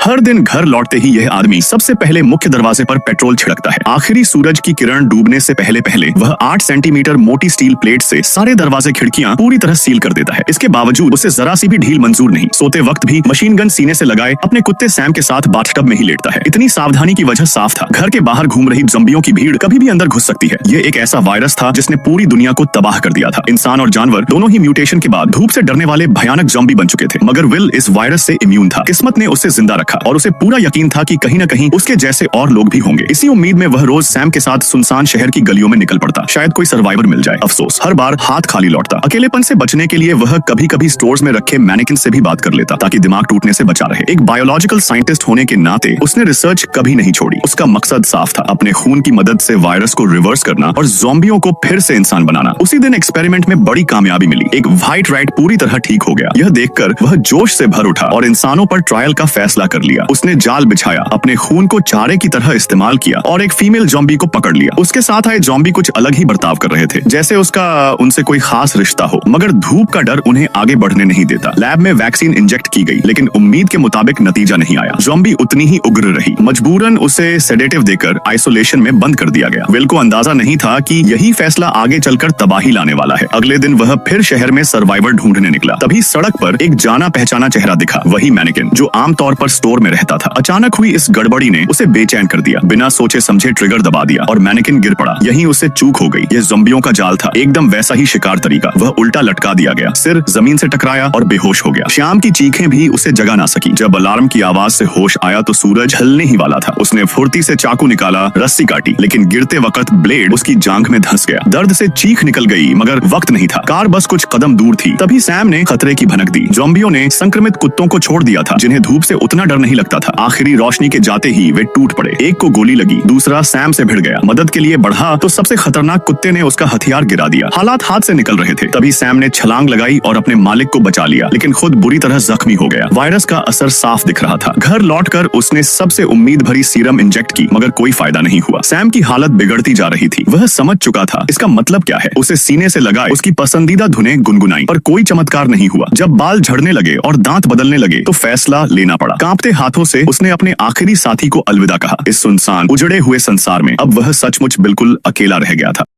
हर दिन घर लौटते ही यह आदमी सबसे पहले मुख्य दरवाजे पर पेट्रोल छिड़कता है। आखिरी सूरज की किरण डूबने से पहले पहले वह 8 सेंटीमीटर मोटी स्टील प्लेट से सारे दरवाजे खिड़कियां पूरी तरह सील कर देता है। इसके बावजूद उसे जरा सी भी ढील मंजूर नहीं। सोते वक्त भी मशीन गन सीने से लगाए अपने कुत्ते सैम के साथ बाथटब में ही लेटता है। इतनी सावधानी की वजह साफ था, घर के बाहर घूम रही ज़ॉम्बियों की भीड़ कभी भी अंदर घुस सकती है। ये एक ऐसा वायरस था जिसने पूरी दुनिया को तबाह कर दिया था। इंसान और जानवर दोनों ही म्यूटेशन के बाद धूप से डरने वाले भयानक ज़ॉम्बी बन चुके थे, मगर विल इस वायरस से इम्यून था। किस्मत ने उसे जिंदा रखा और उसे पूरा यकीन था कि कहीं न कहीं उसके जैसे और लोग भी होंगे। इसी उम्मीद में वह रोज सैम के साथ सुनसान शहर की गलियों में निकल पड़ता, शायद कोई सर्वाइवर मिल जाए। अफसोस, हर बार हाथ खाली लौटता। अकेलेपन से बचने के लिए वह कभी कभी स्टोर्स में रखे मैनेकिन से भी बात कर लेता ताकि दिमाग टूटने से बचा रहे। एक बायोलॉजिकल साइंटिस्ट होने के नाते उसने रिसर्च कभी नहीं छोड़ी। उसका मकसद साफ था, अपने खून की मदद से वायरस को रिवर्स करना और ज़ॉम्बियों को फिर से इंसान बनाना। उसी दिन एक्सपेरिमेंट में बड़ी कामयाबी मिली। एक व्हाइट रैट पूरी तरह ठीक हो गया। यह देखकर वह जोश से भर उठा और इंसानों पर ट्रायल का फैसला कर लिया। उसने जाल बिछाया, अपने खून को चारे की तरह इस्तेमाल किया और एक फीमेल ज़ॉम्बी को पकड़ लिया। उसके साथ आए ज़ॉम्बी कुछ अलग ही बर्ताव कर रहे थे, जैसे उसका उनसे कोई खास रिश्ता हो, मगर धूप का डर उन्हें आगे बढ़ने नहीं देता। लैब में वैक्सीन इंजेक्ट की गई, लेकिन उम्मीद के मुताबिक नतीजा नहीं आया। ज़ॉम्बी उतनी ही उग्र रही। मजबूरन उसे सेडेटिव देकर आइसोलेशन में बंद कर दिया गया। विल को अंदाजा नहीं था कि यही फैसला आगे चलकर तबाही लाने वाला है। अगले दिन वह फिर शहर में सर्वाइवर ढूंढने निकला। तभी सड़क पर एक जाना पहचाना चेहरा दिखा, वही मैनेकिन जो आमतौर पर स्टोर में रहता था। अचानक हुई इस गड़बड़ी ने उसे बेचैन कर दिया। बिना सोचे समझे ट्रिगर दबा दिया और मैनेकिन गिर पड़ा। यहीं उससे चूक हो गई। यह ज़ॉम्बियों का जाल था, एकदम वैसा ही शिकार तरीका। वह उल्टा लटका दिया गया, सिर जमीन से टकराया और बेहोश हो गया। शाम की चीखें भी उसे जगा ना सकी। जब अलार्म की आवाज से होश आया तो सूरज ढलने ही वाला था। उसने फुर्ती से चाकू निकाला, रस्सी काटी, लेकिन गिरते वक्त ब्लेड उसकी जांघ में धंस गया। दर्द से चीख निकल गई, मगर वक्त नहीं था। कार बस कुछ कदम दूर थी। तभी सैम ने खतरे की भनक दी। ज़ॉम्बियों ने संक्रमित कुत्तों को छोड़ दिया था, जिन्हें धूप से उतना डर नहीं लगता था। आखिरी रोशनी के जाते ही वे टूट पड़े। एक को गोली लगी, दूसरा सैम से भिड़ गया। मदद के लिए बढ़ा तो सबसे खतरनाक कुत्ते ने उसका हथियार गिरा दिया। हालात हाथ से निकल रहे थे। तभी सैम ने छलांग लगाई और अपने मालिक को बचा लिया, लेकिन खुद बुरी तरह जख्मी हो गया। वायरस का असर साफ दिख रहा था। घर लौटकर उसने सबसे उम्मीद भरी सीरम इंजेक्ट की, मगर कोई फायदा नहीं हुआ। सैम की हालत बिगड़ती जा रही थी। वह समझ चुका था इसका मतलब क्या है। उसे सीने से लगाए उसकी पसंदीदा धुनें गुनगुनाई, पर कोई चमत्कार नहीं हुआ। जब बाल झड़ने लगे और दांत बदलने लगे तो फैसला लेना पड़ा। कांपते हाथों से उसने अपने आखिरी साथी को अलविदा कहा। इस सुनसान उजड़े हुए संसार में अब वह सचमुच बिल्कुल अकेला रह गया था।